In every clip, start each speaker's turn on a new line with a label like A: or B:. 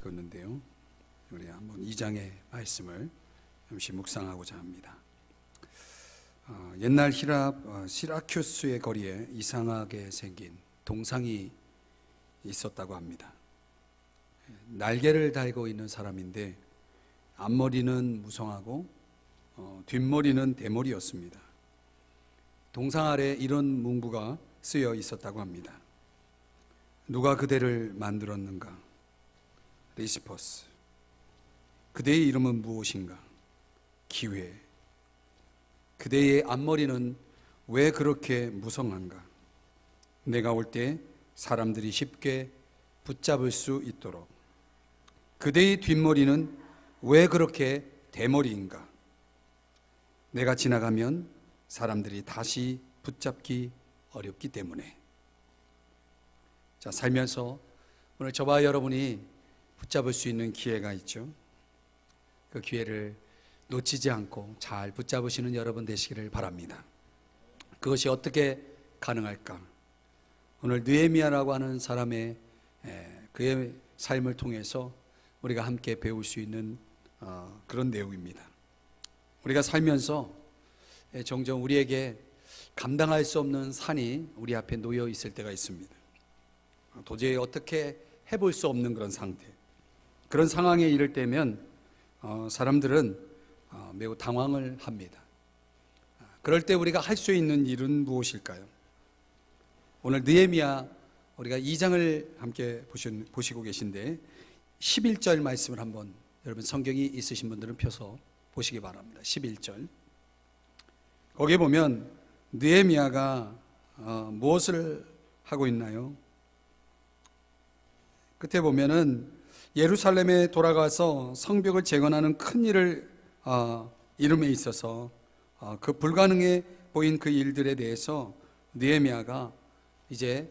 A: 살폈는데요. 우리 한번 2장의 말씀을 잠시 묵상하고자 합니다. 옛날 히랍 시라큐스의 거리에 이상하게 생긴 동상이 있었다고 합니다. 날개를 달고 있는 사람인데 앞머리는 무성하고 뒷머리는 대머리였습니다. 동상 아래 이런 문구가 쓰여 있었다고 합니다. 누가 그대를 만들었는가? 리시퍼스. 그대의 이름은 무엇인가? 기회. 그대의 앞머리는 왜 그렇게 무성한가? 내가 올 때 사람들이 쉽게 붙잡을 수 있도록. 그대의 뒷머리는 왜 그렇게 대머리인가? 내가 지나가면 사람들이 다시 붙잡기 어렵기 때문에. 자, 살면서 오늘 저와 여러분이 붙잡을 수 있는 기회가 있죠. 그 기회를 놓치지 않고 잘 붙잡으시는 여러분 되시기를 바랍니다. 그것이 어떻게 가능할까? 오늘 느헤미야라고 하는 사람의 그의 삶을 통해서 우리가 함께 배울 수 있는 그런 내용입니다. 우리가 살면서 종종 우리에게 감당할 수 없는 산이 우리 앞에 놓여 있을 때가 있습니다. 도저히 어떻게 해볼 수 없는 그런 상태, 그런 상황에 이를 때면 사람들은 매우 당황을 합니다. 그럴 때 우리가 할 수 있는 일은 무엇일까요? 오늘 느헤미야 우리가 2장을 함께 보시고 계신데 11절 말씀을 한번 여러분 성경이 있으신 분들은 펴서 보시기 바랍니다. 11절. 거기에 보면 느헤미야가 무엇을 하고 있나요? 끝에 보면은 예루살렘에 돌아가서 성벽을 재건하는 큰 일을 이름에 있어서 그 불가능해 보인 그 일들에 대해서 느헤미야가 이제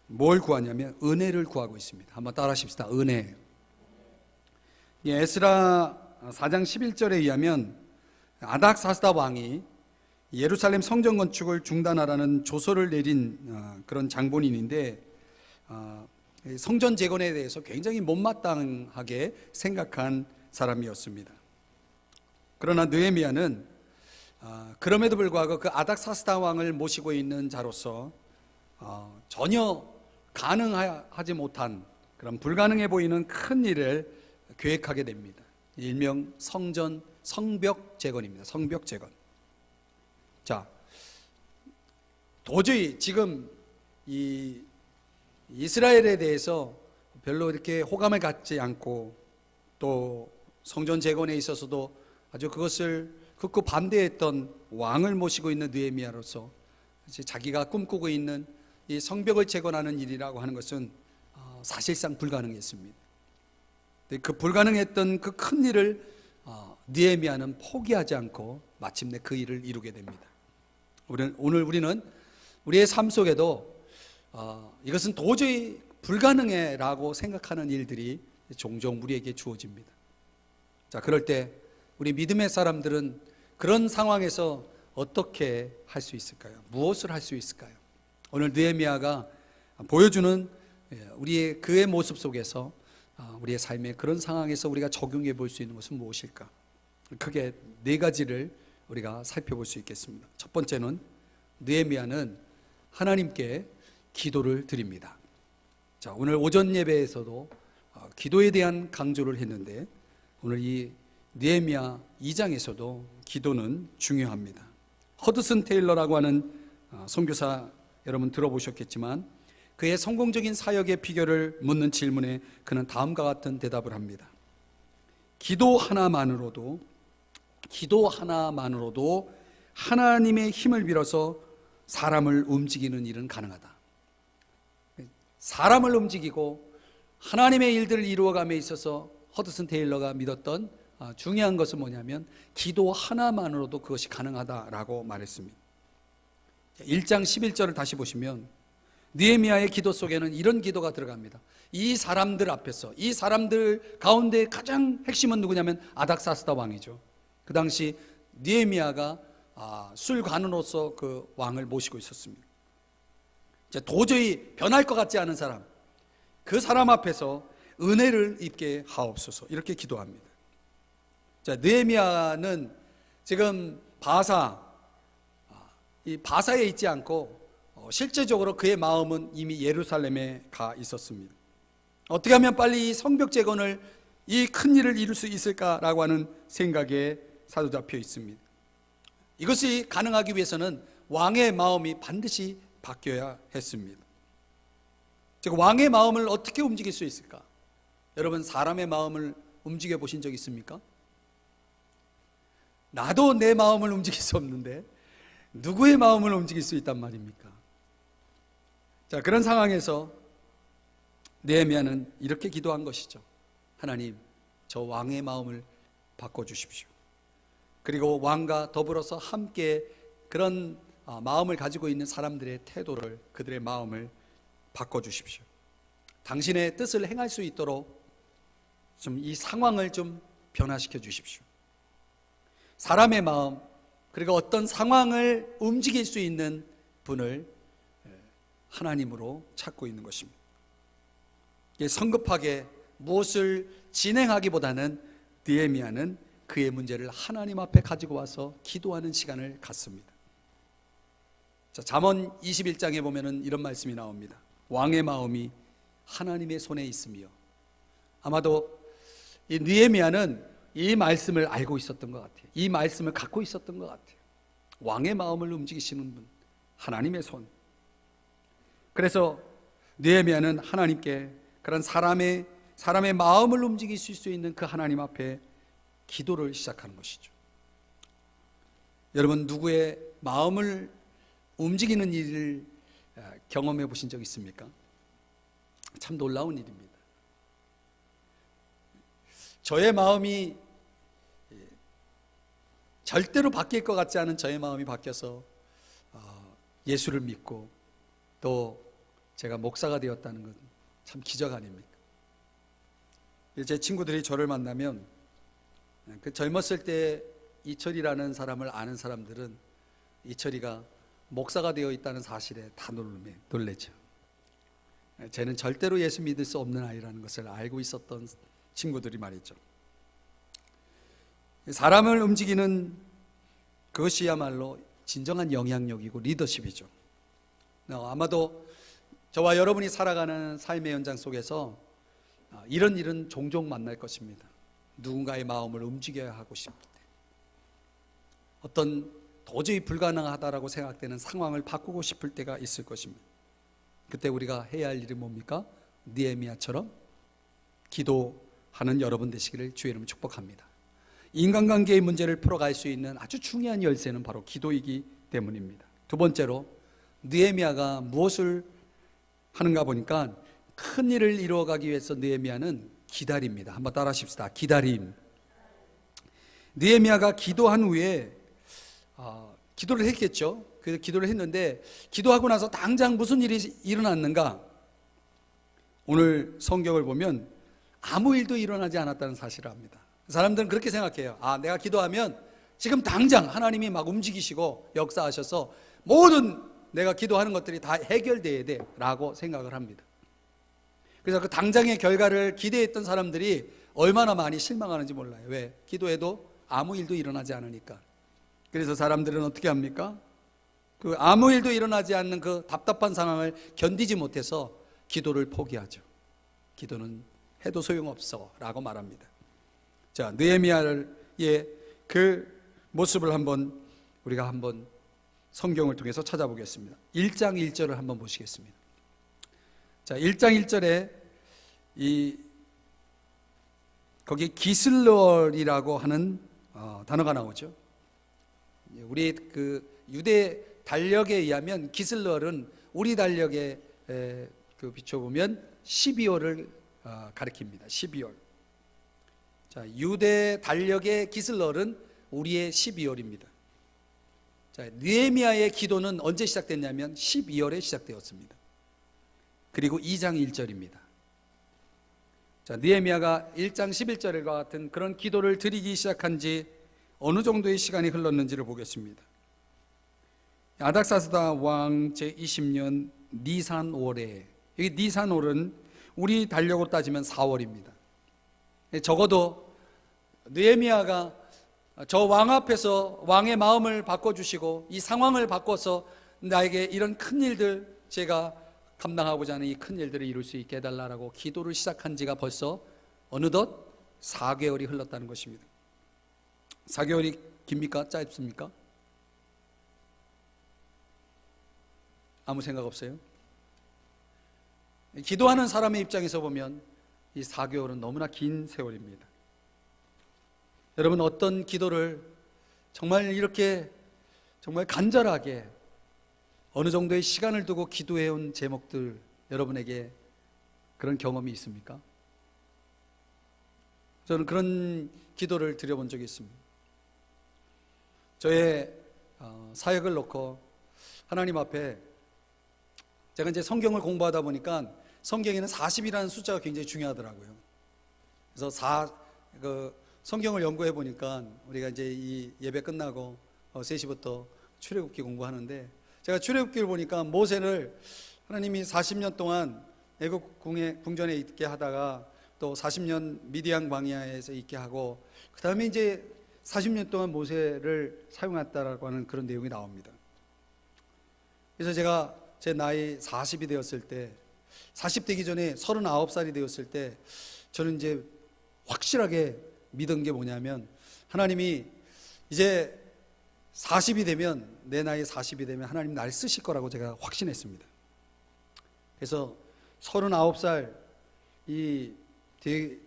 A: 뭘 구하냐면 은혜를 구하고 있습니다. 한번 따라 하십시다. 은혜. 에스라 4장 11절에 의하면 아닥사스다 왕이 예루살렘 성전 건축을 중단하라는 조서를 내린 그런 장본인인데 성전 재건에 대해서 굉장히 못마땅하게 생각한 사람이었습니다. 그러나 느헤미야는 그럼에도 불구하고 그 아닥사스다 왕을 모시고 있는 자로서 전혀 가능하지 못한 그런 불가능해 보이는 큰 일을 계획하게 됩니다. 일명 성벽 재건입니다. 성벽 재건. 자, 도저히 지금 이 이스라엘에 대해서 별로 이렇게 호감을 갖지 않고 또 성전 재건에 있어서도 아주 그것을 극구 반대했던 왕을 모시고 있는 느헤미야로서 자기가 꿈꾸고 있는 이 성벽을 재건하는 일이라고 하는 것은 사실상 불가능했습니다. 그 불가능했던 그 큰 일을 느헤미야는 포기하지 않고 마침내 그 일을 이루게 됩니다. 오늘 우리는 우리의 삶 속에도 이것은 도저히 불가능해라고 생각하는 일들이 종종 우리에게 주어집니다. 자, 그럴 때 우리 믿음의 사람들은 그런 상황에서 어떻게 할 수 있을까요? 무엇을 할 수 있을까요? 오늘 느헤미야가 보여주는 우리의 그의 모습 속에서 우리의 삶의 그런 상황에서 우리가 적용해 볼 수 있는 것은 무엇일까? 크게 네 가지를 우리가 살펴볼 수 있겠습니다. 첫 번째는 느헤미야는 하나님께 기도를 드립니다. 자, 오늘 오전 예배에서도 기도에 대한 강조를 했는데 오늘 이 느헤미야 2장에서도 기도는 중요합니다. 허드슨 테일러라고 하는 선교사 여러분 들어보셨겠지만 그의 성공적인 사역의 비결을 묻는 질문에 그는 다음과 같은 대답을 합니다. 기도 하나만으로도 하나님의 힘을 빌어서 사람을 움직이는 일은 가능하다. 사람을 움직이고 하나님의 일들을 이루어감에 있어서 허드슨 테일러가 믿었던 중요한 것은 뭐냐면 기도 하나만으로도 그것이 가능하다라고 말했습니다. 1장 11절을 다시 보시면 느헤미야의 기도 속에는 이런 기도가 들어갑니다. 이 사람들 앞에서, 이 사람들 가운데 가장 핵심은 누구냐면 아닥사스다 왕이죠. 그 당시 느헤미야가 술관으로서 그 왕을 모시고 있었습니다. 도저히 변할 것 같지 않은 사람, 그 사람 앞에서 은혜를 입게 하옵소서. 이렇게 기도합니다. 자, 느헤미야는 지금 이 바사에 있지 않고 실제적으로 그의 마음은 이미 예루살렘에 가 있었습니다. 어떻게 하면 빨리 이 성벽 재건을, 이 큰 일을 이룰 수 있을까라고 하는 생각에 사로잡혀 있습니다. 이것이 가능하기 위해서는 왕의 마음이 반드시 바뀌어야 했습니다. 즉, 왕의 마음을 어떻게 움직일 수 있을까? 여러분, 사람의 마음을 움직여 보신 적 있습니까? 나도 내 마음을 움직일 수 없는데 누구의 마음을 움직일 수 있단 말입니까? 자, 그런 상황에서 느헤미야는 이렇게 기도한 것이죠. 하나님, 저 왕의 마음을 바꿔주십시오. 그리고 왕과 더불어서 함께 그런 마음을 가지고 있는 사람들의 태도를, 그들의 마음을 바꿔주십시오. 당신의 뜻을 행할 수 있도록 좀 이 상황을 좀 변화시켜 주십시오. 사람의 마음, 그리고 어떤 상황을 움직일 수 있는 분을 하나님으로 찾고 있는 것입니다. 성급하게 무엇을 진행하기보다는 느헤미야는 그의 문제를 하나님 앞에 가지고 와서 기도하는 시간을 갖습니다. 자, 잠언 21장에 보면은 이런 말씀이 나옵니다. 왕의 마음이 하나님의 손에 있으며, 아마도 이 느헤미야는 이 말씀을 알고 있었던 것 같아요. 이 말씀을 갖고 있었던 것 같아요. 왕의 마음을 움직이시는 분, 하나님의 손. 그래서 느헤미야는 하나님께 그런 사람의 마음을 움직이실 수 있는 그 하나님 앞에 기도를 시작하는 것이죠. 여러분, 누구의 마음을 움직이는 일을 경험해 보신 적 있습니까? 참 놀라운 일입니다. 저의 마음이 절대로 바뀔 것 같지 않은 저의 마음이 바뀌어서 예수를 믿고 또 제가 목사가 되었다는 건 참 기적 아닙니까? 제 친구들이 저를 만나면, 그 젊었을 때 이철이라는 사람을 아는 사람들은 이철이가 목사가 되어 있다는 사실에 다 놀래죠. 쟤는 절대로 예수 믿을 수 없는 아이라는 것을 알고 있었던 친구들이 말이죠. 사람을 움직이는 그것이야말로 진정한 영향력이고 리더십이죠. 아마도 저와 여러분이 살아가는 삶의 현장 속에서 이런 일은 종종 만날 것입니다. 누군가의 마음을 움직여야 하고 싶을 때, 어떤 도저히 불가능하다라고 생각되는 상황을 바꾸고 싶을 때가 있을 것입니다. 그때 우리가 해야 할 일이 뭡니까? 느헤미야처럼 기도하는 여러분 되시기를 주의 이름으로 축복합니다. 인간관계의 문제를 풀어갈 수 있는 아주 중요한 열쇠는 바로 기도이기 때문입니다. 두 번째로, 느헤미야가 무엇을 하는가 보니까 큰 일을 이루어가기 위해서 느헤미야는 기다립니다. 한번 따라 하십시다. 기다림. 느헤미야가 기도한 후에 기도를 했겠죠. 그 기도를 했는데, 기도하고 나서 당장 무슨 일이 일어났는가? 오늘 성경을 보면 아무 일도 일어나지 않았다는 사실을 압니다. 사람들은 그렇게 생각해요. 내가 기도하면 지금 당장 하나님이 막 움직이시고 역사하셔서 모든 내가 기도하는 것들이 다 해결돼야 돼 라고 생각을 합니다. 그래서 그 당장의 결과를 기대했던 사람들이 얼마나 많이 실망하는지 몰라요. 왜? 기도해도 아무 일도 일어나지 않으니까. 그래서 사람들은 어떻게 합니까? 그 아무 일도 일어나지 않는 그 답답한 상황을 견디지 못해서 기도를 포기하죠. 기도는 해도 소용없어 라고 말합니다. 자, 느헤미야의 그 모습을 우리가 한번 성경을 통해서 찾아보겠습니다. 1장 1절을 한번 보시겠습니다. 자, 1장 1절에 거기 기슬월이라고 하는 단어가 나오죠. 우리 그 유대 달력에 의하면 기슬월은 우리 달력에 비춰보면 12월을 가리킵니다. 12월. 자, 유대 달력의 기슬월은 우리의 12월입니다. 자, 느헤미야의 기도는 언제 시작됐냐면 12월에 시작되었습니다. 그리고 2장 1절입니다. 자, 느헤미야가 1장 11절과 같은 그런 기도를 드리기 시작한 지 어느 정도의 시간이 흘렀는지를 보겠습니다. 아닥사스다 왕 제20년 니산월에, 여기 니산월은 우리 달력으로 따지면 4월입니다. 적어도 느헤미야가 저 왕 앞에서 왕의 마음을 바꿔주시고 이 상황을 바꿔서 나에게 이런 큰 일들, 제가 감당하고자 하는 이 큰 일들을 이룰 수 있게 해달라고 기도를 시작한 지가 벌써 어느덧 4개월이 흘렀다는 것입니다. 4개월이 깁니까? 짧습니까? 아무 생각 없어요? 기도하는 사람의 입장에서 보면 이 4개월은 너무나 긴 세월입니다. 여러분, 어떤 기도를 정말 이렇게 정말 간절하게 어느 정도의 시간을 두고 기도해온 제목들, 여러분에게 그런 경험이 있습니까? 저는 그런 기도를 드려본 적이 있습니다. 저의 사역을 놓고 하나님 앞에, 제가 이제 성경을 공부하다 보니까 성경에는 40이라는 숫자가 굉장히 중요하더라고요. 그래서 성경을 연구해 보니까 우리가 이제 이 예배 끝나고 3시부터 출애굽기 공부하는데, 제가 출애굽기를 보니까 모세를 하나님이 40년 동안 애굽 궁전에 있게 하다가 또 40년 미디안 광야에서 있게 하고, 그 다음에 이제 40년 동안 모세를 사용했다라고 하는 그런 내용이 나옵니다. 그래서 제가 제 나이 40이 되었을 때, 40 되기 전에 39살이 되었을 때, 저는 이제 확실하게 믿은 게 뭐냐면, 하나님이 이제 40이 되면, 내 나이 40이 되면 하나님 날 쓰실 거라고 제가 확신했습니다. 그래서 39살이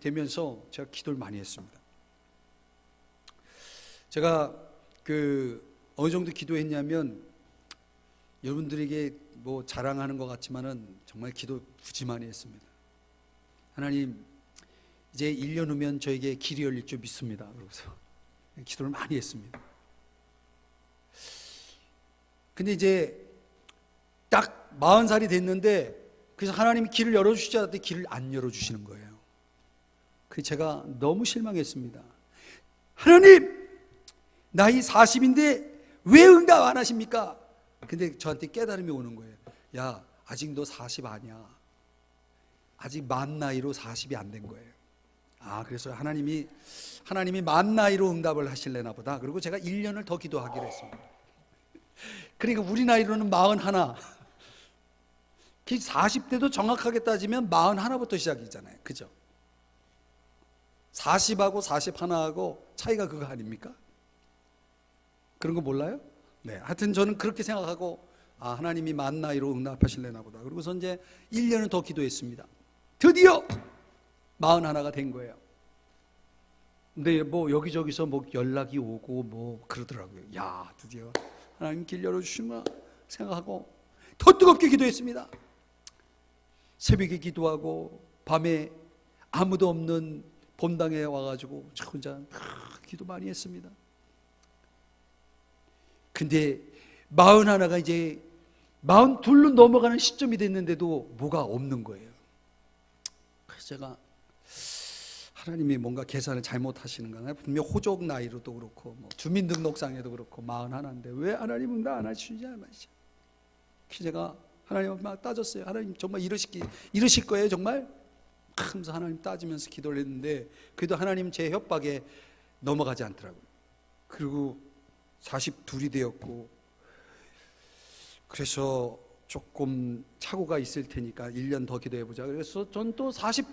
A: 되면서 제가 기도를 많이 했습니다. 제가 어느 정도 기도했냐면, 여러분들에게 뭐 자랑하는 것 같지만은 정말 기도 굳이 많이 했습니다. 하나님, 이제 1년 후면 저에게 길이 열릴 줄 믿습니다. 그러고서 기도를 많이 했습니다. 근데 이제 딱 40살이 됐는데, 그래서 하나님이 길을 열어주시지 않았더니 길을 안 열어주시는 거예요. 그래서 제가 너무 실망했습니다. 하나님, 나이 40인데 왜 응답 안 하십니까? 근데 저한테 깨달음이 오는 거예요. 야, 아직 너 40 아니야. 아직 만 나이로 40이 안 된 거예요. 그래서 하나님이 만 나이로 응답을 하실래나 보다. 그리고 제가 1년을 더 기도하기로 했습니다. 그러니까 우리 나이로는 41. 40대도 정확하게 따지면 41부터 시작이잖아요. 그죠? 40하고 41하고 차이가 그거 아닙니까? 그런 거 몰라요? 네, 하여튼 저는 그렇게 생각하고, 하나님이 만 나이로 응답하실래나 보다. 그리고서 이제 1년을 더 기도했습니다. 드디어 41가 된 거예요. 근데 뭐 여기저기서 뭐 연락이 오고 뭐 그러더라고요. 야, 드디어 하나님 길 열어주시나 생각하고 더 뜨겁게 기도했습니다. 새벽에 기도하고, 밤에 아무도 없는 본당에 와가지고 저 혼자 기도 많이 했습니다. 근데 41가 이제 42로 넘어가는 시점이 됐는데도 뭐가 없는 거예요. 그래서 제가 하나님이 뭔가 계산을 잘못하시는가, 분명 호적 나이로도 그렇고 뭐 주민등록상에도 그렇고 41인데 왜 하나님은 나 안 하시지 않으시죠? 그래서 제가 하나님 앞에 따졌어요. 하나님 정말 이러실 거예요 정말? 하면서 하나님 따지면서 기도를 했는데, 그래도 하나님 제 협박에 넘어가지 않더라고요. 그리고 42이 되었고, 그래서 조금 착오가 있을 테니까 1년 더 기도해보자. 그래서 전 또 42,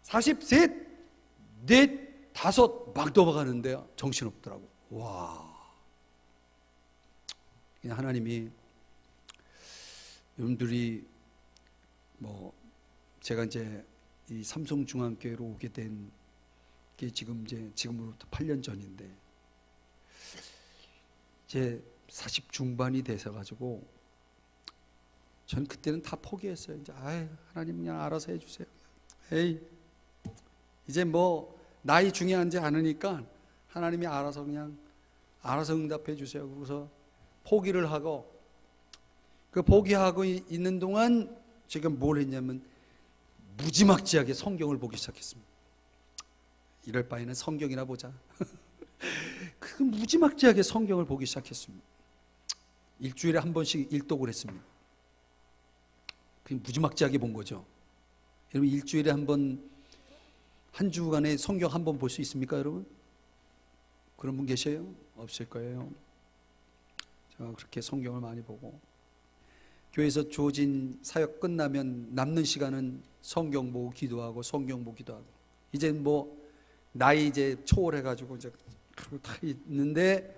A: 43, 4, 5 막 넘어가는데요, 정신없더라고. 와, 그냥 하나님이, 여러분들이 뭐 제가 이제 이 삼성중앙교회로 오게 된 게 지금으로부터 8년 전인데, 이제 40 중반이 돼서 가지고 전 그때는 다 포기했어요. 이제 하나님 그냥 알아서 해주세요. 이제 뭐 나이 중요하지 않으니까 하나님이 알아서 응답해 주세요. 그래서 포기를 하고, 그 포기하고 있는 동안 제가 뭘 했냐면 무지막지하게 성경을 보기 시작했습니다. 이럴 바에는 성경이나 보자. 그 무지막지하게 성경을 보기 시작했습니다. 일주일에 한 번씩 일독을 했습니다. 그냥 무지막지하게 본 거죠. 여러분 일주일에 한 주간에 성경 한 번 볼 수 있습니까, 여러분? 그런 분 계세요? 없을 거예요. 제가 그렇게 성경을 많이 보고 교회에서 주어진 사역 끝나면 남는 시간은 성경 보고 기도하고 성경 보고 기도하고 이제 나이 이제 초월해가지고 이제 그러고 다 있는데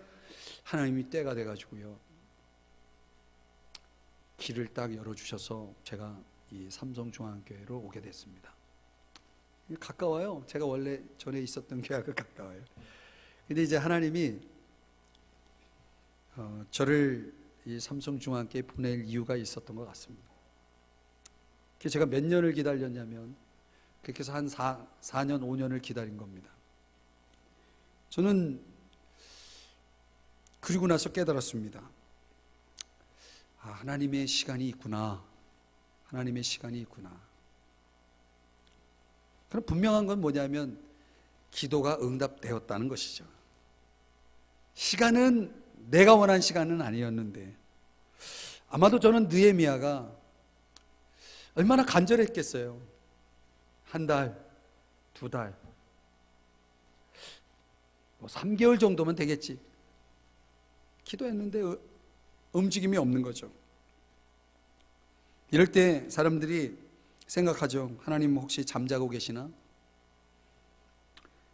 A: 하나님이 때가 돼가지고요 길을 딱 열어주셔서 제가 이 삼성중앙교회로 오게 됐습니다. 가까워요. 제가 원래 전에 있었던 교회가 가까워요. 근데 이제 하나님이 저를 이 삼성중앙교회에 보낼 이유가 있었던 것 같습니다. 그래서 제가 몇 년을 기다렸냐면 그렇게 해서 한 4년 5년을 기다린 겁니다. 저는 그리고 나서 깨달았습니다. 하나님의 시간이 있구나. 하나님의 시간이 있구나. 그럼 분명한 건 뭐냐면 기도가 응답되었다는 것이죠. 시간은 내가 원한 시간은 아니었는데 아마도 저는 느헤미야가 얼마나 간절했겠어요. 한 달, 2달, 3개월 정도면 되겠지. 기도했는데 움직임이 없는 거죠. 이럴 때 사람들이 생각하죠. 하나님 혹시 잠자고 계시나?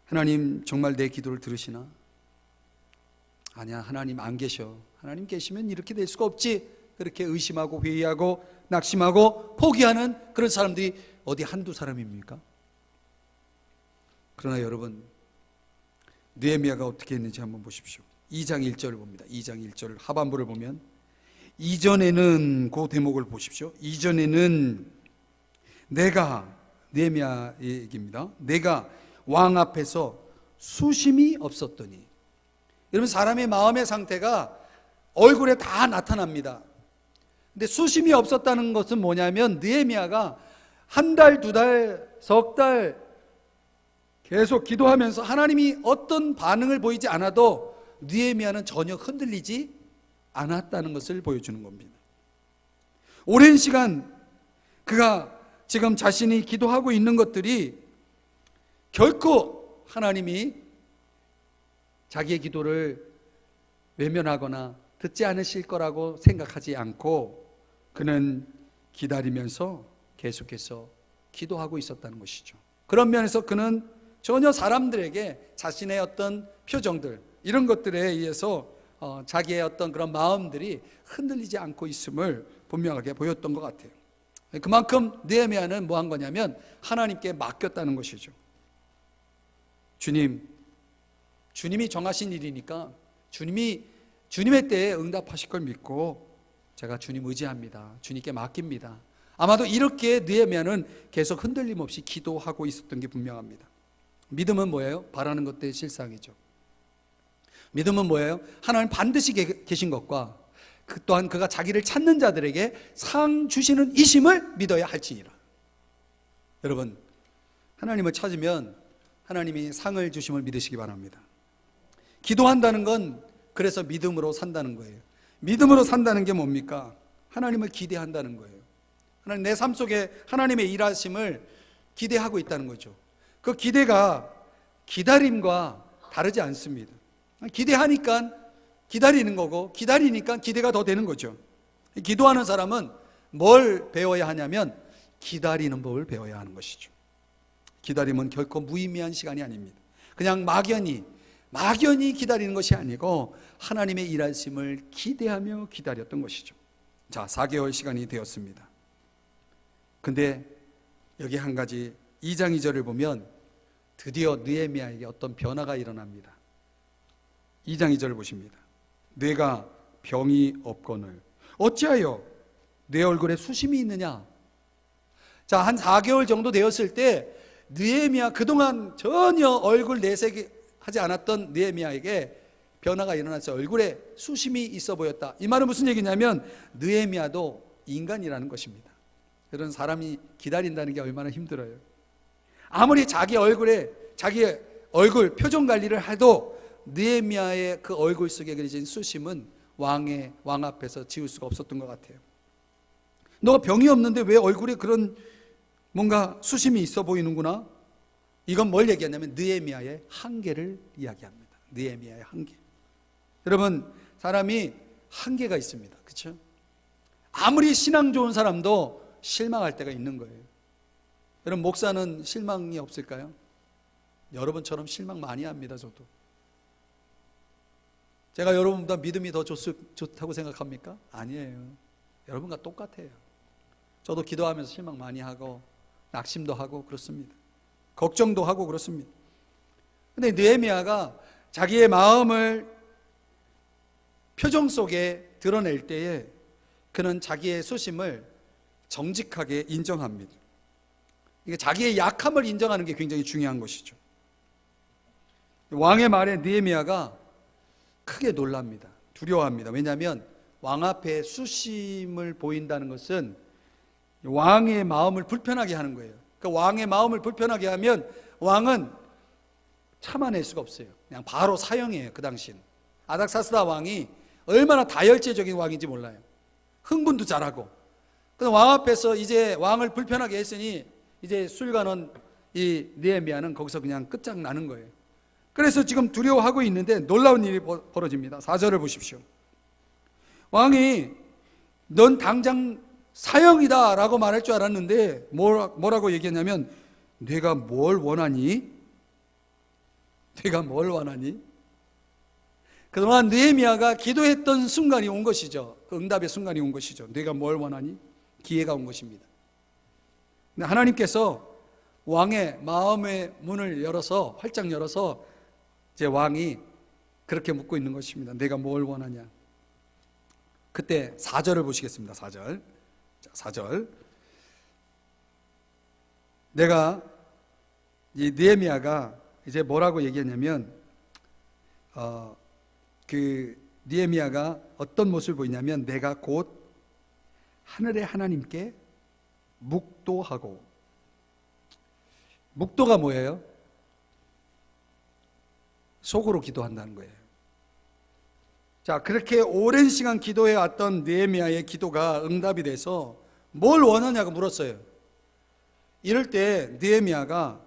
A: 하나님 정말 내 기도를 들으시나? 아니야, 하나님 안 계셔. 하나님 계시면 이렇게 될 수가 없지. 그렇게 의심하고 회의하고 낙심하고 포기하는 그런 사람들이 어디 한두 사람입니까? 그러나 여러분, 느헤미야가 어떻게 했는지 한번 보십시오. 2장 1절을 봅니다. 2장 1절 하반부를 보면 이전에는 그 대목을 보십시오. 이전에는 내가, 느헤미야 얘기입니다. 내가 왕 앞에서 수심이 없었더니. 여러분 사람의 마음의 상태가 얼굴에 다 나타납니다. 근데 수심이 없었다는 것은 뭐냐면 느헤미야가 한 달, 2달, 석 달 계속 기도하면서 하나님이 어떤 반응을 보이지 않아도 느헤미야는 전혀 흔들리지 않았다는 것을 보여주는 겁니다. 오랜 시간 그가 지금 자신이 기도하고 있는 것들이 결코 하나님이 자기의 기도를 외면하거나 듣지 않으실 거라고 생각하지 않고 그는 기다리면서 계속해서 기도하고 있었다는 것이죠. 그런 면에서 그는 전혀 사람들에게 자신의 어떤 표정들 이런 것들에 의해서 자기의 어떤 그런 마음들이 흔들리지 않고 있음을 분명하게 보였던 것 같아요. 그만큼 느헤미야는 뭐 한 거냐면 하나님께 맡겼다는 것이죠. 주님이 정하신 일이니까 주님의 때에 응답하실 걸 믿고 제가 주님 의지합니다. 주님께 맡깁니다. 아마도 이렇게 느헤미야는 계속 흔들림 없이 기도하고 있었던 게 분명합니다. 믿음은 뭐예요? 바라는 것들의 실상이죠. 믿음은 뭐예요? 하나님 반드시 계신 것과 또한 그가 자기를 찾는 자들에게 상 주시는 이심을 믿어야 할지니라. 여러분, 하나님을 찾으면 하나님이 상을 주심을 믿으시기 바랍니다. 기도한다는 건 그래서 믿음으로 산다는 거예요. 믿음으로 산다는 게 뭡니까? 하나님을 기대한다는 거예요. 하나님, 내 삶 속에 하나님의 일하심을 기대하고 있다는 거죠. 그 기대가 기다림과 다르지 않습니다. 기대하니까 기다리는 거고 기다리니까 기대가 더 되는 거죠. 기도하는 사람은 뭘 배워야 하냐면 기다리는 법을 배워야 하는 것이죠. 기다림은 결코 무의미한 시간이 아닙니다. 그냥 막연히 기다리는 것이 아니고 하나님의 일하심을 기대하며 기다렸던 것이죠. 자, 4개월 시간이 되었습니다. 근데 여기 한 가지 2장 2절을 보면 드디어 느헤미야에게 어떤 변화가 일어납니다. 2장 2절을 보십니다. 내가 병이 없거늘 어찌하여 내 얼굴에 수심이 있느냐. 자, 한 4개월 정도 되었을 때 느헤미야, 그동안 전혀 얼굴 내색하지 않았던 느헤미야에게 변화가 일어났어요. 얼굴에 수심이 있어 보였다. 이 말은 무슨 얘기냐면 느헤미야도 인간이라는 것입니다. 그런 사람이 기다린다는 게 얼마나 힘들어요. 아무리 자기 얼굴 표정 관리를 해도 느헤미야의 그 얼굴 속에 그려진 수심은 왕 앞에서 지울 수가 없었던 것 같아요. 너 병이 없는데 왜 얼굴에 그런 뭔가 수심이 있어 보이는구나. 이건 뭘 얘기하냐면 느헤미야의 한계를 이야기합니다. 느헤미야의 한계. 여러분, 사람이 한계가 있습니다. 그렇죠? 아무리 신앙 좋은 사람도 실망할 때가 있는 거예요. 여러분, 목사는 실망이 없을까요? 여러분처럼 실망 많이 합니다. 저도. 제가 여러분보다 믿음이 더 좋다고 생각합니까? 아니에요. 여러분과 똑같아요. 저도 기도하면서 실망 많이 하고 낙심도 하고 그렇습니다. 걱정도 하고 그렇습니다. 근데 느헤미야가 자기의 마음을 표정 속에 드러낼 때에 그는 자기의 수심을 정직하게 인정합니다. 그러니까 자기의 약함을 인정하는 게 굉장히 중요한 것이죠. 왕의 말에 느헤미야가 크게 놀랍니다. 두려워합니다. 왜냐하면 왕 앞에 수심을 보인다는 것은 왕의 마음을 불편하게 하는 거예요. 그러니까 왕의 마음을 불편하게 하면 왕은 참아낼 수가 없어요. 그냥 바로 사형이에요. 그 당시는 아닥사스다 왕이 얼마나 다혈질적인 왕인지 몰라요. 흥분도 잘하고. 그래서 왕 앞에서 이제 왕을 불편하게 했으니 이제 술관원 이 느헤미야는 거기서 그냥 끝장나는 거예요. 그래서 지금 두려워하고 있는데 놀라운 일이 벌어집니다. 4절을 보십시오. 왕이 넌 당장 사형이다 라고 말할 줄 알았는데 뭐라고 얘기했냐면 내가 뭘 원하니? 내가 뭘 원하니? 그동안 느헤미야가 기도했던 순간이 온 것이죠. 그 응답의 순간이 온 것이죠. 내가 뭘 원하니? 기회가 온 것입니다. 근데 하나님께서 왕의 마음의 문을 열어서 활짝 열어서 이제 왕이 그렇게 묻고 있는 것입니다. 내가 뭘 원하냐? 그때 4절을 보시겠습니다. 4절. 자, 4절. 내가 이 느헤미야가 이제 뭐라고 얘기했냐면 그 느헤미야가 어떤 모습을 보이냐면 내가 곧 하늘의 하나님께 묵도하고. 묵도가 뭐예요? 속으로 기도한다는 거예요. 자, 그렇게 오랜 시간 기도해 왔던 느헤미야의 기도가 응답이 돼서 뭘 원하냐고 물었어요. 이럴 때 느헤미야가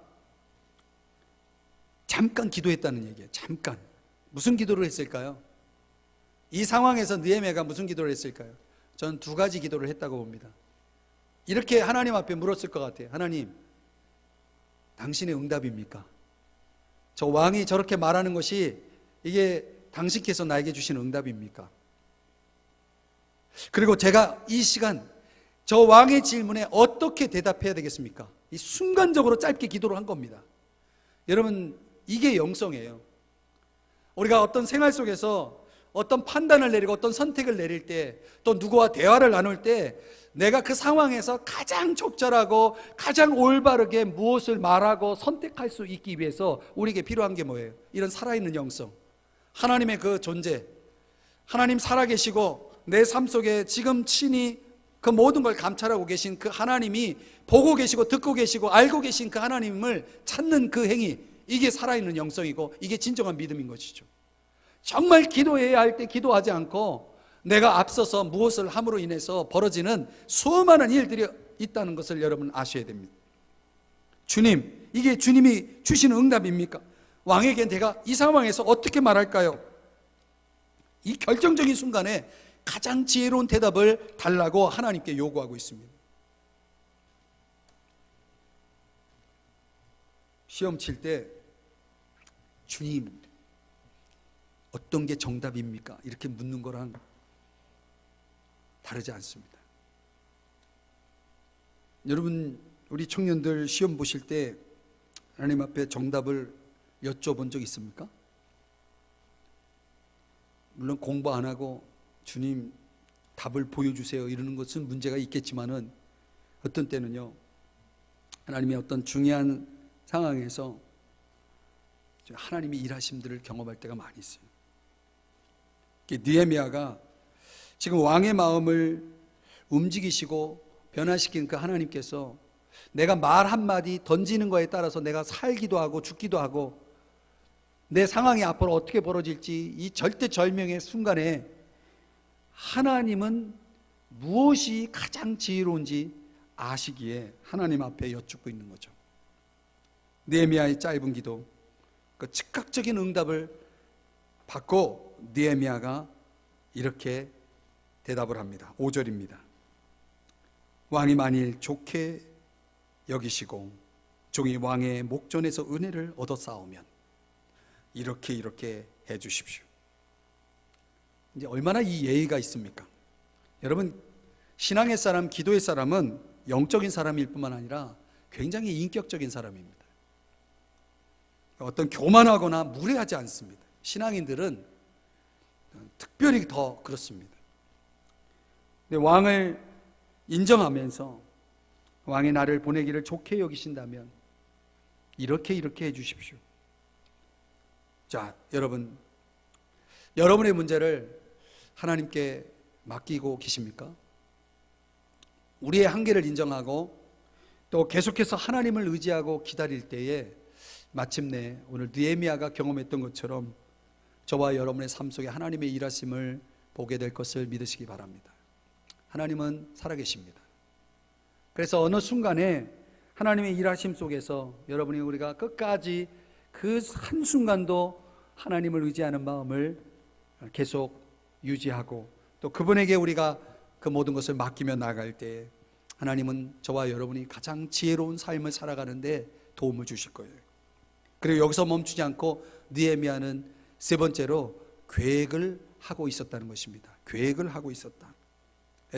A: 잠깐 기도했다는 얘기예요. 잠깐. 무슨 기도를 했을까요? 이 상황에서 느헤미야가 무슨 기도를 했을까요? 저는 두 가지 기도를 했다고 봅니다. 이렇게 하나님 앞에 물었을 것 같아요. 하나님, 당신의 응답입니까? 저 왕이 저렇게 말하는 것이 이게 당신께서 나에게 주신 응답입니까? 그리고 제가 이 시간 저 왕의 질문에 어떻게 대답해야 되겠습니까? 이 순간적으로 짧게 기도를 한 겁니다. 여러분, 이게 영성이에요. 우리가 어떤 생활 속에서 어떤 판단을 내리고 어떤 선택을 내릴 때, 또 누구와 대화를 나눌 때 내가 그 상황에서 가장 적절하고 가장 올바르게 무엇을 말하고 선택할 수 있기 위해서 우리에게 필요한 게 뭐예요? 이런 살아있는 영성, 하나님의 그 존재, 하나님 살아계시고 내 삶 속에 지금 친히 그 모든 걸 감찰하고 계신 그 하나님이 보고 계시고 듣고 계시고 알고 계신 그 하나님을 찾는 그 행위, 이게 살아있는 영성이고 이게 진정한 믿음인 것이죠. 정말 기도해야 할 때 기도하지 않고 내가 앞서서 무엇을 함으로 인해서 벌어지는 수많은 일들이 있다는 것을 여러분 아셔야 됩니다. 주님, 이게 주님이 주시는 응답입니까? 왕에게 내가 이 상황에서 어떻게 말할까요? 이 결정적인 순간에 가장 지혜로운 대답을 달라고 하나님께 요구하고 있습니다. 시험 칠 때 주님, 어떤 게 정답입니까? 이렇게 묻는 거랑 다르지 않습니다. 여러분, 우리 청년들 시험 보실 때 하나님 앞에 정답을 여쭤본 적 있습니까? 물론 공부 안 하고 주님 답을 보여주세요 이러는 것은 문제가 있겠지만은 어떤 때는요, 하나님의 어떤 중요한 상황에서 하나님의 일하심들을 경험할 때가 많이 있어요. 느헤미야가 지금 왕의 마음을 움직이시고 변화시킨 그 하나님께서 내가 말 한마디 던지는 거에 따라서 내가 살기도 하고 죽기도 하고 내 상황이 앞으로 어떻게 벌어질지 이 절대절명의 순간에 하나님은 무엇이 가장 지혜로운지 아시기에 하나님 앞에 여쭙고 있는 거죠. 느헤미야의 짧은 기도, 그 즉각적인 응답을 받고 느헤미야가 이렇게 대답을 합니다. 5절입니다. 왕이 만일 좋게 여기시고 종이 왕의 목전에서 은혜를 얻어 싸우면 이렇게 해 주십시오. 이제 얼마나 이 예의가 있습니까? 여러분, 신앙의 사람, 기도의 사람은 영적인 사람일 뿐만 아니라 굉장히 인격적인 사람입니다. 어떤 교만하거나 무례하지 않습니다. 신앙인들은 특별히 더 그렇습니다. 근데 왕을 인정하면서 왕이 나를 보내기를 좋게 여기신다면 이렇게 해 주십시오. 자, 여러분, 여러분의 문제를 하나님께 맡기고 계십니까? 우리의 한계를 인정하고 또 계속해서 하나님을 의지하고 기다릴 때에 마침내 오늘 느헤미야가 경험했던 것처럼 저와 여러분의 삶 속에 하나님의 일하심을 보게 될 것을 믿으시기 바랍니다. 하나님은 살아계십니다. 그래서 어느 순간에 하나님의 일하심 속에서 여러분이 우리가 끝까지 그 한순간도 하나님을 의지하는 마음을 계속 유지하고 또 그분에게 우리가 그 모든 것을 맡기며 나아갈 때 하나님은 저와 여러분이 가장 지혜로운 삶을 살아가는데 도움을 주실 거예요. 그리고 여기서 멈추지 않고 느헤미야는 세 번째로 계획을 하고 있었다는 것입니다. 계획을 하고 있었다.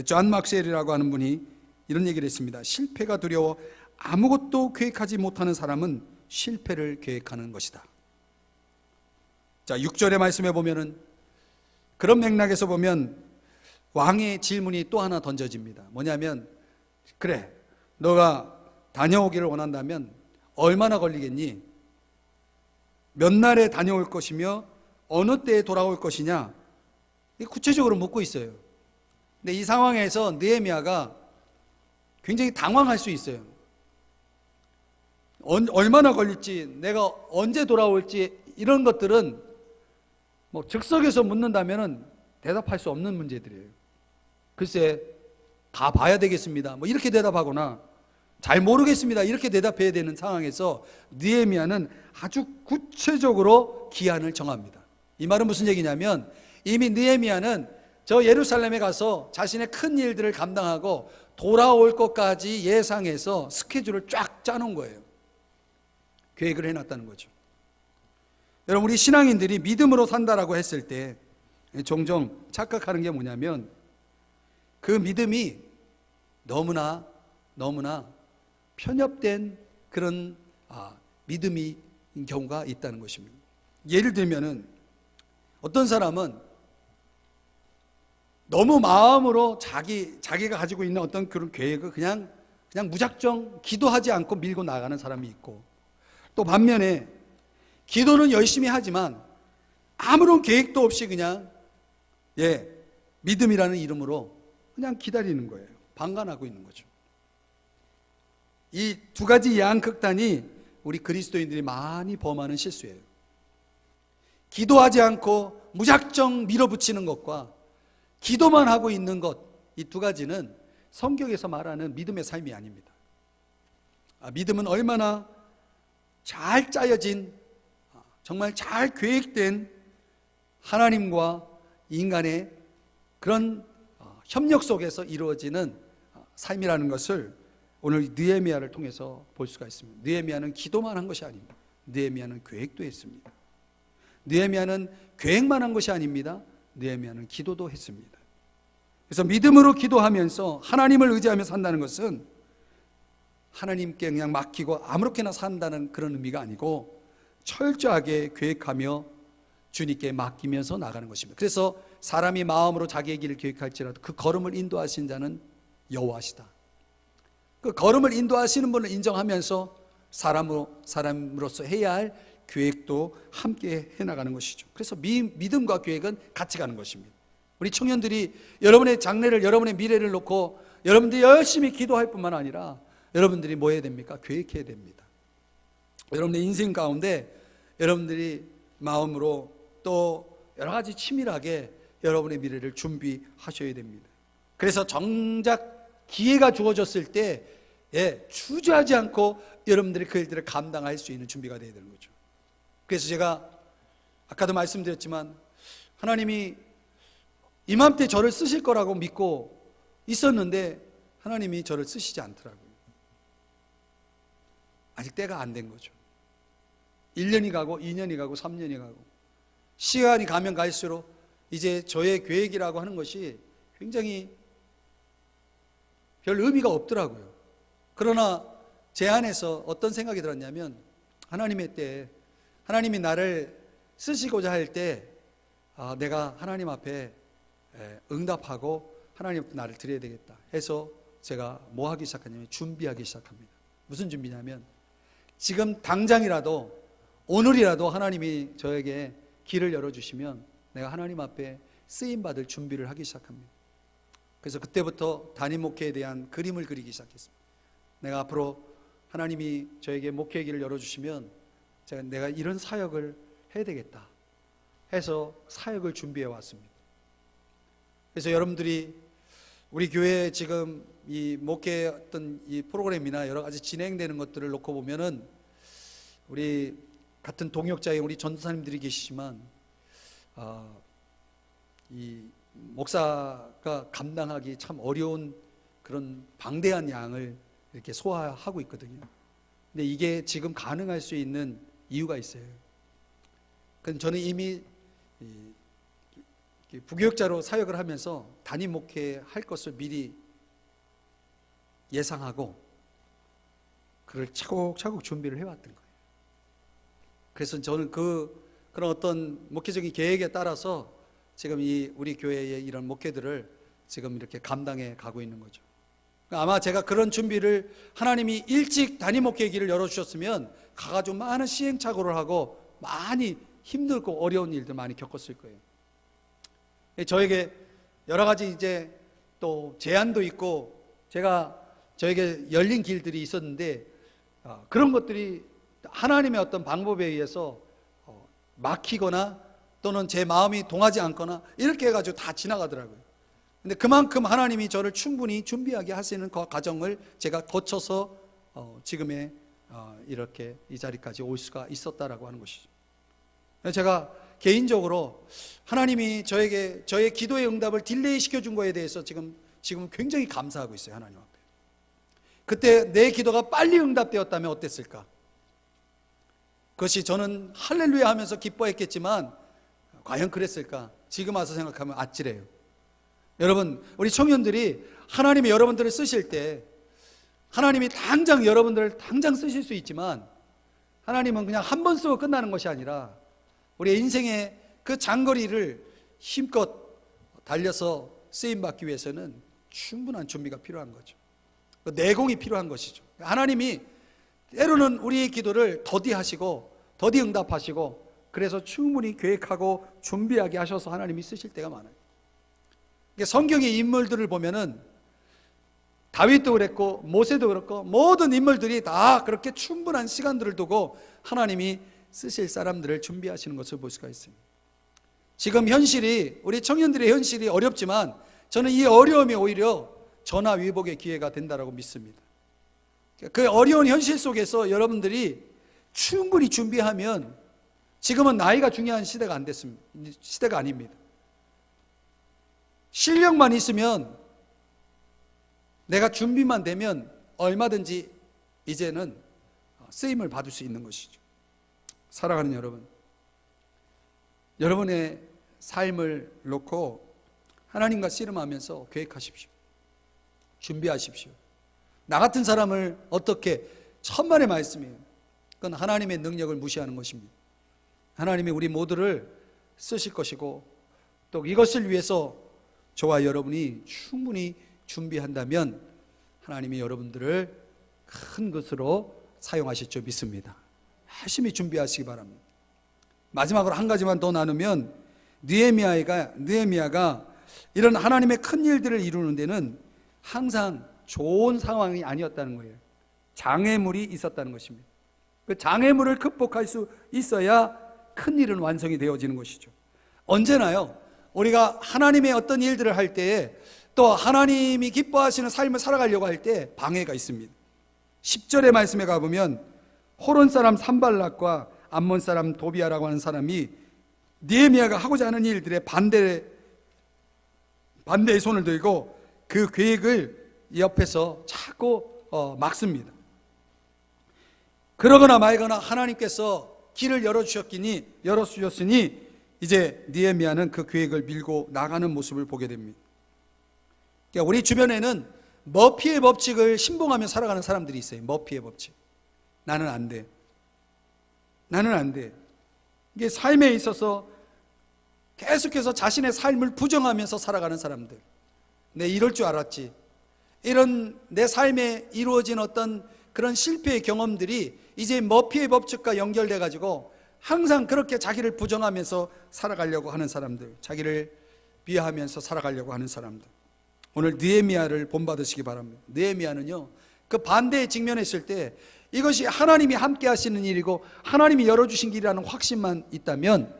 A: 존 막스웰이라고 하는 분이 이런 얘기를 했습니다. 실패가 두려워 아무것도 계획하지 못하는 사람은 실패를 계획하는 것이다. 자, 6절의 말씀에 보면은 그런 맥락에서 보면 왕의 질문이 또 하나 던져집니다. 뭐냐면, 그래, 너가 다녀오기를 원한다면 얼마나 걸리겠니? 몇 날에 다녀올 것이며 어느 때에 돌아올 것이냐? 구체적으로 묻고 있어요. 근데 이 상황에서 느헤미야가 굉장히 당황할 수 있어요. 얼마나 걸릴지, 내가 언제 돌아올지 이런 것들은 뭐 즉석에서 묻는다면은 대답할 수 없는 문제들이에요. 글쎄, 가봐야 되겠습니다. 뭐 이렇게 대답하거나 잘 모르겠습니다. 이렇게 대답해야 되는 상황에서 느헤미야는 아주 구체적으로 기한을 정합니다. 이 말은 무슨 얘기냐면 이미 느헤미야는 저 예루살렘에 가서 자신의 큰 일들을 감당하고 돌아올 것까지 예상해서 스케줄을 쫙 짜놓은 거예요. 계획을 해놨다는 거죠. 여러분, 우리 신앙인들이 믿음으로 산다라고 했을 때 종종 착각하는 게 뭐냐면 그 믿음이 너무나 편협된 그런 믿음인 경우가 있다는 것입니다. 예를 들면은 어떤 사람은 너무 마음으로 자기가 가지고 있는 어떤 그런 계획을 그냥 무작정 기도하지 않고 밀고 나가는 사람이 있고, 또 반면에 기도는 열심히 하지만 아무런 계획도 없이 그냥 믿음이라는 이름으로 그냥 기다리는 거예요. 방관하고 있는 거죠. 이 두 가지 양극단이 우리 그리스도인들이 많이 범하는 실수예요. 기도하지 않고 무작정 밀어붙이는 것과 기도만 하고 있는 것, 이 두 가지는 성경에서 말하는 믿음의 삶이 아닙니다. 믿음은 얼마나 잘 짜여진, 정말 잘 계획된 하나님과 인간의 그런 협력 속에서 이루어지는 삶이라는 것을 오늘 느헤미야를 통해서 볼 수가 있습니다. 느헤미야는 기도만 한 것이 아닙니다. 느헤미야는 계획도 했습니다. 느헤미야는 계획만 한 것이 아닙니다. 느헤미야는 기도도 했습니다. 그래서 믿음으로 기도하면서 하나님을 의지하며 산다는 것은 하나님께 그냥 맡기고 아무렇게나 산다는 그런 의미가 아니고 철저하게 계획하며 주님께 맡기면서 나가는 것입니다. 그래서 사람이 마음으로 자기의 길을 계획할지라도 그 걸음을 인도하신 자는 여호와시다. 그 걸음을 인도하시는 분을 인정하면서 사람으로서 해야 할 계획도 함께 해나가는 것이죠. 그래서 믿음과 계획은 같이 가는 것입니다. 우리 청년들이 여러분의 장래를, 여러분의 미래를 놓고 여러분들이 열심히 기도할 뿐만 아니라 여러분들이 뭐 해야 됩니까? 계획해야 됩니다. 여러분의 인생 가운데 여러분들이 마음으로 또 여러 가지 치밀하게 여러분의 미래를 준비하셔야 됩니다. 그래서 정작 기회가 주어졌을 때 주저하지 않고 여러분들이 그 일들을 감당할 수 있는 준비가 되어야 되는 거죠. 그래서 제가 아까도 말씀드렸지만 하나님이 이맘때 저를 쓰실 거라고 믿고 있었는데 하나님이 저를 쓰시지 않더라고요. 아직 때가 안 된 거죠. 1년이 가고 2년이 가고 3년이 가고 시간이 가면 갈수록 이제 저의 계획이라고 하는 것이 굉장히 별 의미가 없더라고요. 그러나 제 안에서 어떤 생각이 들었냐면 하나님의 때에 하나님이 나를 쓰시고자 할 때 내가 하나님 앞에 응답하고 하나님 앞에 나를 드려야 되겠다 해서 제가 뭐 하기 시작하냐면 준비하기 시작합니다. 무슨 준비냐면 지금 당장이라도 오늘이라도 하나님이 저에게 길을 열어주시면 내가 하나님 앞에 쓰임받을 준비를 하기 시작합니다. 그래서 그때부터 단임 목회에 대한 그림을 그리기 시작했습니다. 내가 앞으로 하나님이 저에게 목회의 길을 열어주시면 내가 이런 사역을 해야 되겠다 해서 사역을 준비해 왔습니다. 그래서 여러분들이 우리 교회에 지금 이 목회 어떤 이 프로그램이나 여러 가지 진행되는 것들을 놓고 보면은 우리 같은 동역자의 우리 전도사님들이 계시지만 이 목사가 감당하기 참 어려운 그런 방대한 양을 이렇게 소화하고 있거든요. 근데 이게 지금 가능할 수 있는 이유가 있어요. 그럼 저는 이미 부교역자로 사역을 하면서 단임 목회할 것을 미리 예상하고 그걸 차곡차곡 준비를 해왔던 거예요. 그래서 저는 그런 어떤 목회적인 계획에 따라서 지금 우리 교회의 이런 목회들을 지금 이렇게 감당해 가고 있는 거죠. 아마 제가 그런 준비를 하나님이 일찍 단임 목회의 길을 열어주셨으면 가가지고 많은 시행착오를 하고 많이 힘들고 어려운 일들 많이 겪었을 거예요. 저에게 여러 가지 이제 또 제한도 있고 저에게 열린 길들이 있었는데 그런 것들이 하나님의 어떤 방법에 의해서 막히거나 또는 제 마음이 동하지 않거나 이렇게 해가지고 다 지나가더라고요. 근데 그만큼 하나님이 저를 충분히 준비하게 하시는 그 과정을 제가 거쳐서 지금의 이렇게 이 자리까지 올 수가 있었다라고 하는 것이죠. 제가 개인적으로 하나님이 저에게 저의 기도의 응답을 딜레이 시켜준 거에 대해서 지금 굉장히 감사하고 있어요. 하나님 앞에. 그때 내 기도가 빨리 응답되었다면 어땠을까? 그것이 저는 할렐루야 하면서 기뻐했겠지만 과연 그랬을까? 지금 와서 생각하면 아찔해요. 여러분, 우리 청년들이 하나님이 여러분들을 쓰실 때 하나님이 당장 여러분들을 당장 쓰실 수 있지만 하나님은 그냥 한 번 쓰고 끝나는 것이 아니라 우리의 인생의 그 장거리를 힘껏 달려서 쓰임받기 위해서는 충분한 준비가 필요한 거죠. 내공이 필요한 것이죠. 하나님이 때로는 우리의 기도를 더디하시고 더디 응답하시고 그래서 충분히 계획하고 준비하게 하셔서 하나님이 쓰실 때가 많아요. 성경의 인물들을 보면은 다윗도 그랬고 모세도 그렇고 모든 인물들이 다 그렇게 충분한 시간들을 두고 하나님이 쓰실 사람들을 준비하시는 것을 볼 수가 있어요. 지금 현실이 우리 청년들의 현실이 어렵지만 저는 이 어려움이 오히려 전화위복의 기회가 된다라고 믿습니다. 그 어려운 현실 속에서 여러분들이 충분히 준비하면 지금은 나이가 중요한 시대가 안 됐습니다. 시대가 아닙니다. 실력만 있으면 내가 준비만 되면 얼마든지 이제는 쓰임을 받을 수 있는 것이죠. 사랑하는 여러분, 여러분의 삶을 놓고 하나님과 씨름하면서 계획하십시오. 준비하십시오. 나 같은 사람을 어떻게 천만의 말씀이에요. 그건 하나님의 능력을 무시하는 것입니다. 하나님이 우리 모두를 쓰실 것이고 또 이것을 위해서 저와 여러분이 충분히 준비한다면 하나님이 여러분들을 큰 것으로 사용하실 줄 믿습니다. 열심히 준비하시기 바랍니다. 마지막으로 한 가지만 더 나누면 느헤미야가 이런 하나님의 큰 일들을 이루는 데는 항상 좋은 상황이 아니었다는 거예요. 장애물이 있었다는 것입니다. 그 장애물을 극복할 수 있어야 큰 일은 완성이 되어지는 것이죠. 언제나요, 우리가 하나님의 어떤 일들을 할 때에 또 하나님이 기뻐하시는 삶을 살아가려고 할 때 방해가 있습니다. 10절의 말씀에 가보면 호론 사람 산발락과 암몬 사람 도비아라고 하는 사람이 느헤미야가 하고자 하는 일들에 반대의 손을 들고 그 계획을 옆에서 자꾸 막습니다. 그러거나 말거나 하나님께서 길을 열어주셨으니 이제 느헤미야는 그 계획을 밀고 나가는 모습을 보게 됩니다. 그러니까 우리 주변에는 머피의 법칙을 신봉하며 살아가는 사람들이 있어요. 머피의 법칙. 나는 안 돼. 나는 안 돼. 이게 삶에 있어서 계속해서 자신의 삶을 부정하면서 살아가는 사람들. 내 이럴 줄 알았지. 이런 내 삶에 이루어진 어떤 그런 실패의 경험들이 이제 머피의 법칙과 연결돼 가지고 항상 그렇게 자기를 부정하면서 살아가려고 하는 사람들, 자기를 비하하면서 살아가려고 하는 사람들. 오늘 느헤미야를 본받으시기 바랍니다. 느헤미야는요, 그 반대에 직면했을 때 이것이 하나님이 함께 하시는 일이고 하나님이 열어주신 길이라는 확신만 있다면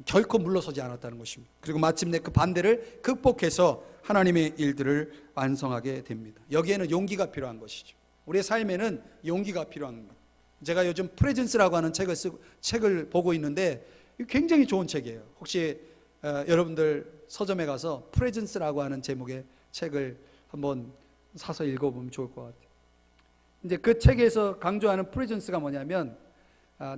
A: 결코 물러서지 않았다는 것입니다. 그리고 마침내 그 반대를 극복해서 하나님의 일들을 완성하게 됩니다. 여기에는 용기가 필요한 것이죠. 우리의 삶에는 용기가 필요한 겁니다. 제가 요즘 프레젠스라고 하는 책을 보고 있는데 굉장히 좋은 책이에요. 혹시 여러분들 서점에 가서 프레젠스라고 하는 제목의 책을 한번 사서 읽어보면 좋을 것 같아요. 이제 그 책에서 강조하는 프레젠스가 뭐냐면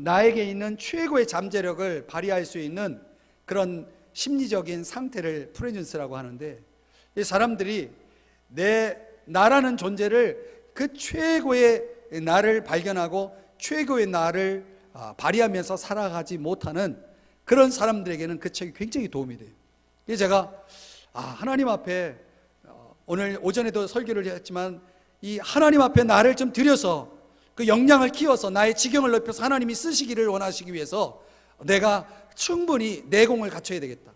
A: 나에게 있는 최고의 잠재력을 발휘할 수 있는 그런 심리적인 상태를 프레젠스라고 하는데, 이 사람들이 나라는 존재를 그 최고의 나를 발견하고 최고의 나를 발휘하면서 살아가지 못하는 그런 사람들에게는 그 책이 굉장히 도움이 돼요. 그래서 제가 하나님 앞에 오늘 오전에도 설교를 했지만 이 하나님 앞에 나를 좀 들여서 그 역량을 키워서 나의 지경을 넓혀서 하나님이 쓰시기를 원하시기 위해서 내가 충분히 내공을 갖춰야 되겠다.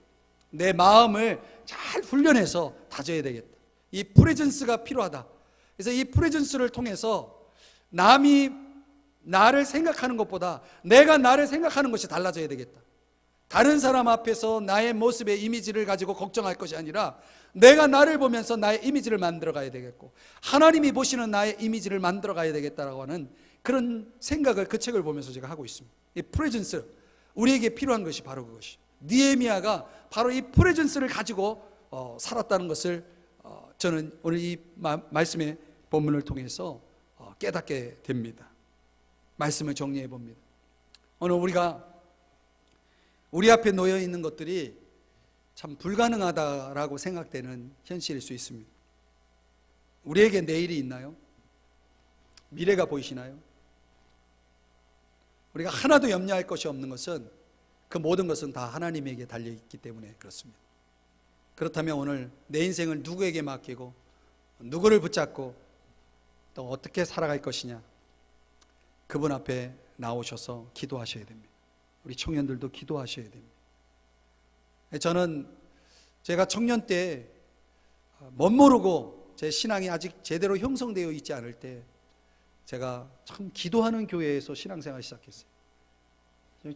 A: 내 마음을 잘 훈련해서 다져야 되겠다. 이 프레젠스가 필요하다. 그래서 이 프레젠스를 통해서 남이 나를 생각하는 것보다 내가 나를 생각하는 것이 달라져야 되겠다. 다른 사람 앞에서 나의 모습의 이미지를 가지고 걱정할 것이 아니라 내가 나를 보면서 나의 이미지를 만들어 가야 되겠고 하나님이 보시는 나의 이미지를 만들어 가야 되겠다라고 하는 그런 생각을 그 책을 보면서 제가 하고 있습니다. 이 프레젠스, 우리에게 필요한 것이 바로 그것이, 느헤미야가 바로 이 프레젠스를 가지고 살았다는 것을 저는 오늘 이 말씀의 본문을 통해서 깨닫게 됩니다. 말씀을 정리해 봅니다. 오늘 우리 앞에 놓여 있는 것들이 참 불가능하다라고 생각되는 현실일 수 있습니다. 우리에게 내일이 있나요? 미래가 보이시나요? 우리가 하나도 염려할 것이 없는 것은 그 모든 것은 다 하나님에게 달려있기 때문에 그렇습니다. 그렇다면 오늘 내 인생을 누구에게 맡기고 누구를 붙잡고 또 어떻게 살아갈 것이냐, 그분 앞에 나오셔서 기도하셔야 됩니다. 우리 청년들도 기도하셔야 됩니다. 저는 제가 청년 때 멋모르고 제 신앙이 아직 제대로 형성되어 있지 않을 때 제가 참 기도하는 교회에서 신앙생활을 시작했어요.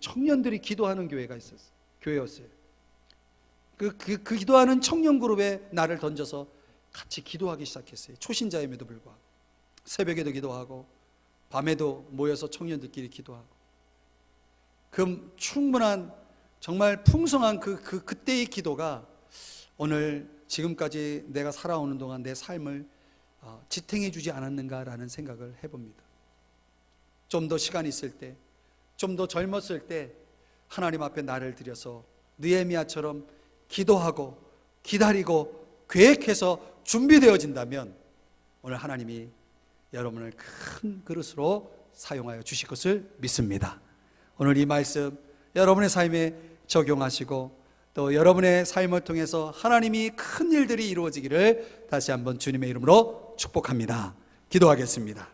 A: 청년들이 기도하는 교회였어요. 그 기도하는 청년 그룹에 나를 던져서 같이 기도하기 시작했어요. 초신자임에도 불구하고 새벽에도 기도하고 밤에도 모여서 청년들끼리 기도하고 그 충분한 정말 풍성한 그때의 기도가 오늘 지금까지 내가 살아오는 동안 내 삶을 지탱해 주지 않았는가라는 생각을 해봅니다. 좀 더 시간이 있을 때, 좀 더 젊었을 때 하나님 앞에 나를 들여서 느헤미야처럼 기도하고 기다리고 계획해서 준비되어진다면 오늘 하나님이 여러분을 큰 그릇으로 사용하여 주실 것을 믿습니다. 오늘 이 말씀 여러분의 삶에 적용하시고 또 여러분의 삶을 통해서 하나님이 큰 일들이 이루어지기를 다시 한번 주님의 이름으로 축복합니다. 기도하겠습니다.